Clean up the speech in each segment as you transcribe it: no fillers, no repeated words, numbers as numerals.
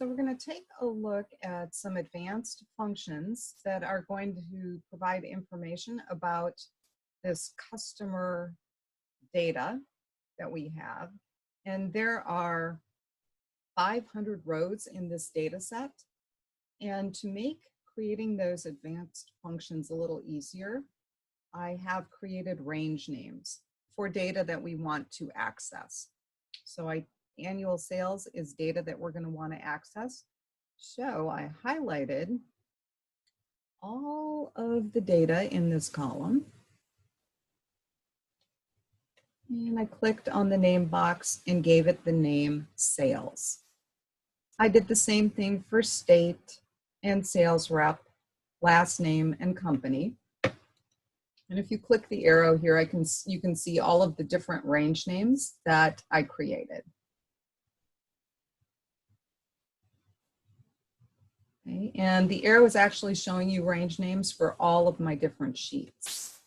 So we're going to take a look at some advanced functions that are going to provide information about this customer data that we have. And there are 500 rows in this data set. And to make creating those advanced functions a little easier, I have created range names for data that we want to access. So annual sales is data that we're going to want to access. So I highlighted all of the data in this column. And I clicked on the name box and gave it the name sales. I did the same thing for state and sales rep, last name and company. And if you click the arrow here, you can see all of the different range names that I created. Okay, and the arrow is actually showing you range names for all of my different sheets.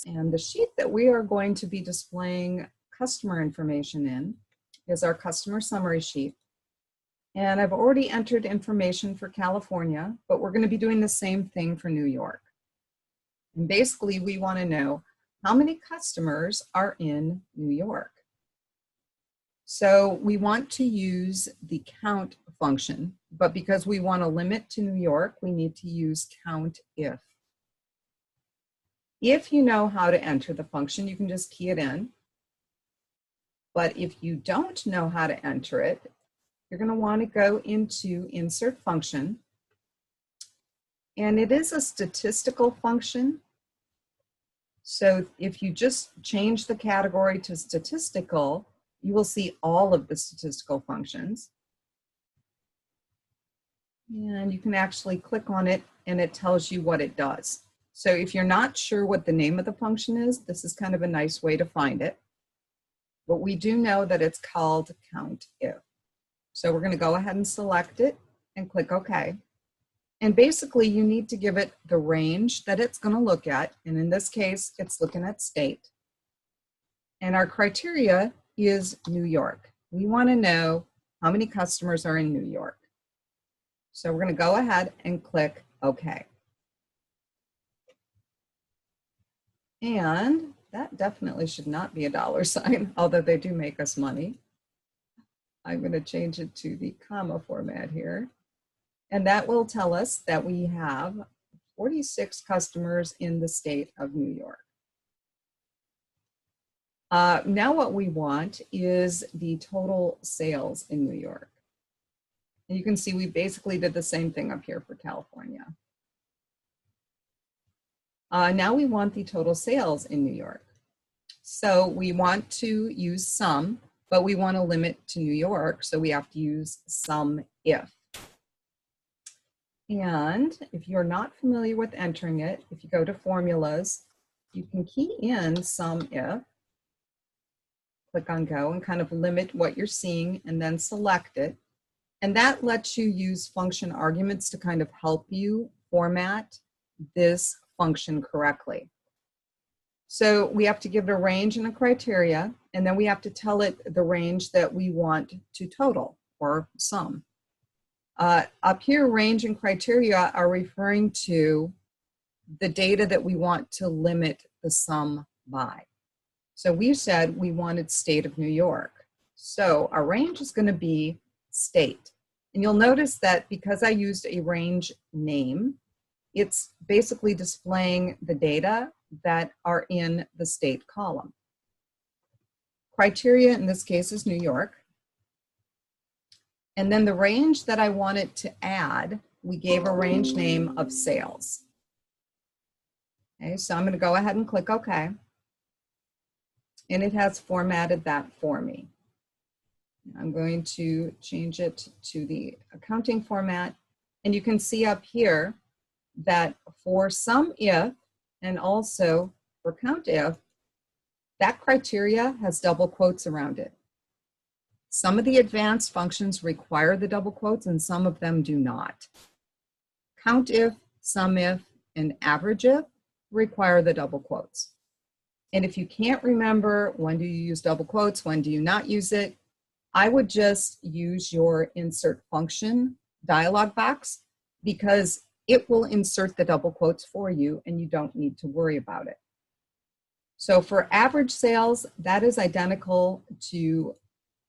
And the sheet that we are going to be displaying customer information in is our customer summary sheet. And I've already entered information for California, but we're going to be doing the same thing for New York. And basically, we want to know how many customers are in New York. So we want to use the count function, but because we want to limit to New York, we need to use COUNTIF. If you know how to enter the function, you can just key it in. But if you don't know how to enter it, you're going to want to go into Insert Function. And it is a statistical function. So if you just change the category to statistical, you will see all of the statistical functions. And you can actually click on it and it tells you what it does. So if you're not sure what the name of the function is, this is kind of a nice way to find it. But we do know that it's called COUNTIF. So we're going to go ahead and select it and click OK. And basically you need to give it the range that it's going to look at. And in this case, it's looking at state. And our criteria is New York. We want to know how many customers are in New York. So we're going to go ahead and click OK. And that definitely should not be a $sign, although they do make us money. I'm going to change it to the comma format here. And that will tell us that we have 46 customers in the state of New York. Now what we want is the total sales in New York. And you can see we basically did the same thing up here for California. Now we want the total sales in New York. So we want to use sum, but we want to limit to New York, so we have to use SUMIF. And if you're not familiar with entering it, if you go to formulas, you can key in SUMIF, click on go, and kind of limit what you're seeing, and then select it. And that lets you use function arguments to kind of help you format this function correctly. So we have to give it a range and a criteria, and then we have to tell it the range that we want to total, or sum. Up here, range and criteria are referring to the data that we want to limit the sum by. So we said we wanted state of New York. So our range is going to be state. And you'll notice that because I used a range name, it's basically displaying the data that are in the state column. Criteria in this case is New York. And then the range that I wanted to add, we gave a range name of sales. Okay, so I'm going to go ahead and click OK. And it has formatted that for me. I'm going to change it to the accounting format. And you can see up here that for SUMIF and also for COUNTIF, that criteria has double quotes around it. Some of the advanced functions require the double quotes and some of them do not. COUNTIF, SUMIF, and AVERAGEIF require the double quotes. And if you can't remember when do you use double quotes, when do you not use it, I would just use your insert function dialog box because it will insert the double quotes for you and you don't need to worry about it. So for average sales, that is identical to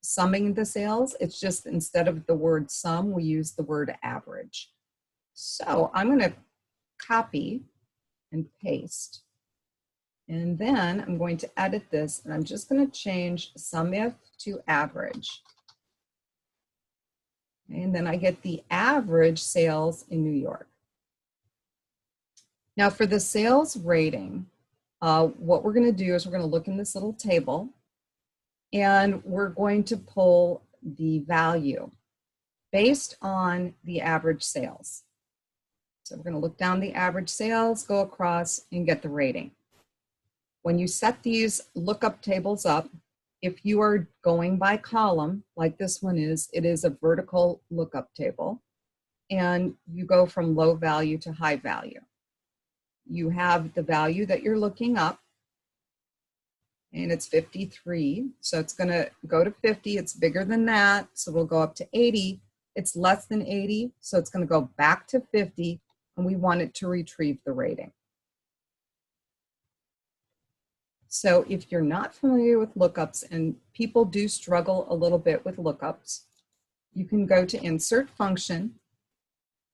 summing the sales. It's just instead of the word sum, we use the word average. So I'm going to copy and paste. And then I'm going to edit this, and I'm just going to change SUMIF to average. And then I get the average sales in New York. Now for the sales rating, what we're going to do is we're going to look in this little table, and we're going to pull the value based on the average sales. So we're going to look down the average sales, go across, and get the rating. When you set these lookup tables up, if you are going by column, like this one is, it is a vertical lookup table, and you go from low value to high value. You have the value that you're looking up, and it's 53, so it's going to go to 50. It's bigger than that, so we'll go up to 80. It's less than 80, so it's going to go back to 50, and we want it to retrieve the rating. So if you're not familiar with lookups, and people do struggle a little bit with lookups, you can go to Insert Function.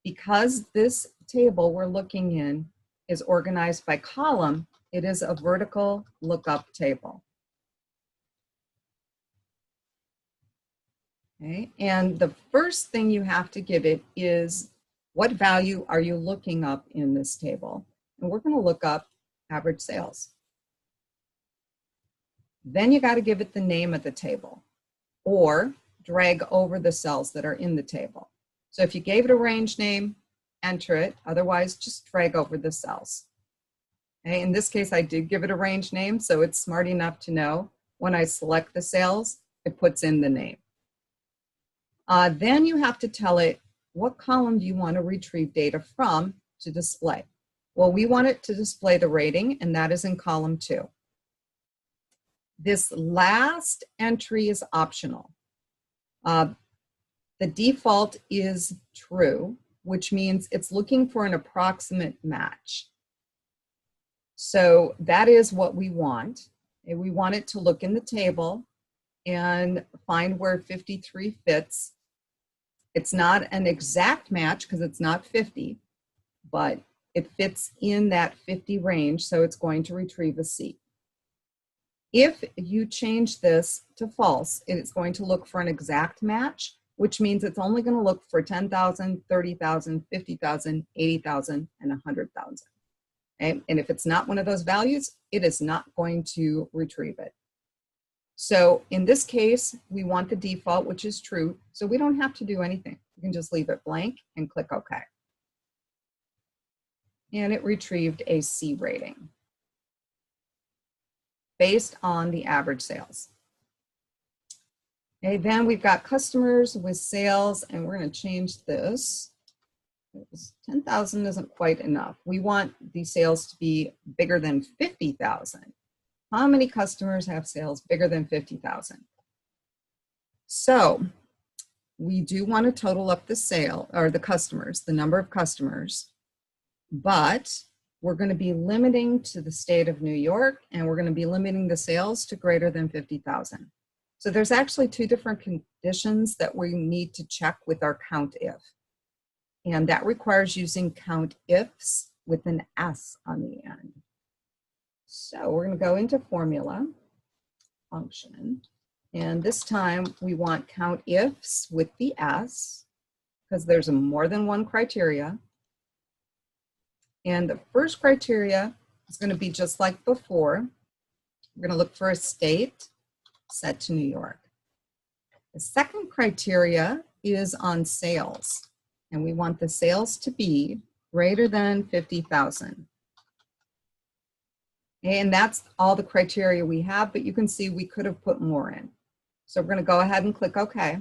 Because this table we're looking in is organized by column, it is a vertical lookup table. Okay, and the first thing you have to give it is what value are you looking up in this table? And we're going to look up average sales. Then you got to give it the name of the table or drag over the cells that are in the table. So if you gave it a range name, enter it. Otherwise, just drag over the cells. Okay, in this case, I did give it a range name, so it's smart enough to know when I select the cells, it puts in the name. Then you have to tell it what column do you want to retrieve data from to display. Well, we want it to display the rating, and that is in column 2. This last entry is optional. The default is true, which means it's looking for an approximate match. So that is what we want. And we want it to look in the table and find where 53 fits. It's not an exact match because it's not 50, but it fits in that 50 range, so it's going to retrieve a C. If you change this to false, it's going to look for an exact match, which means it's only going to look for 10,000, 30,000, 50,000, 80,000, and 100,000. Okay? And if it's not one of those values, it is not going to retrieve it. So in this case, we want the default, which is true, so we don't have to do anything. We can just leave it blank and click OK. And it retrieved a C rating based on the average sales. Okay, then we've got customers with sales, and we're going to change this. 10,000 isn't quite enough. We want the sales to be bigger than 50,000. How many customers have sales bigger than 50,000? So we do want to total up the sale, or the customers, the number of customers, but we're going to be limiting to the state of New York, and we're going to be limiting the sales to greater than 50,000. So there's actually 2 different conditions that we need to check with our COUNTIF. And that requires using COUNTIFS with an S on the end. So we're going to go into Formula, Function, and this time we want COUNTIFS with the S, because there's more than one criteria. And the first criteria is going to be just like before. We're going to look for a state set to New York. The second criteria is on sales, and we want the sales to be greater than 50,000. And that's all the criteria we have, but you can see we could have put more in. So we're going to go ahead and click OK.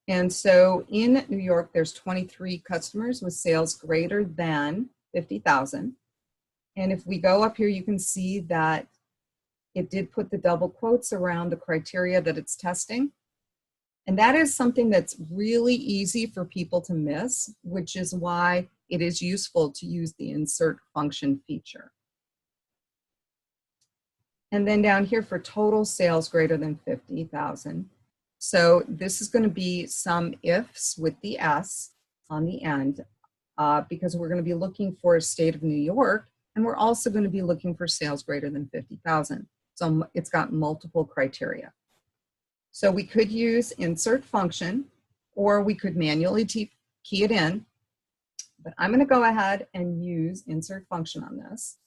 And so in New York, there's 23 customers with sales greater than 50,000. And if we go up here, you can see that it did put the double quotes around the criteria that it's testing. And that is something that's really easy for people to miss, which is why it is useful to use the insert function feature. And then down here for total sales greater than 50,000. So this is going to be SUMIFS with the S on the end, because we're going to be looking for a state of New York, and we're also going to be looking for sales greater than 50,000. So it's got multiple criteria. So we could use insert function, or we could manually key it in, but I'm going to go ahead and use insert function on this,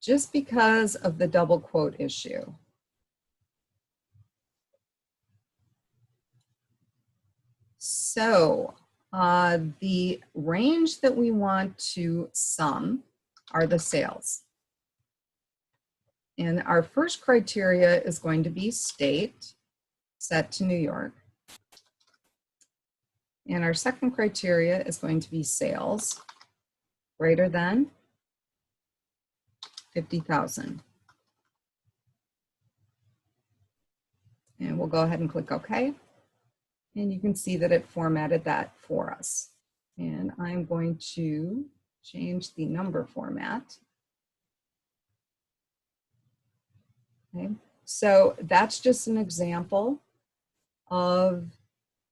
just because of the double quote issue. So the range that we want to sum are the sales. And our first criteria is going to be state, set to New York. And our second criteria is going to be sales greater than 50,000. And we'll go ahead and click OK. And you can see that it formatted that for us. And I'm going to change the number format. Okay. So that's just an example of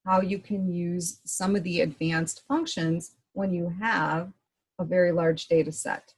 how you can use some of the advanced functions when you have a very large data set.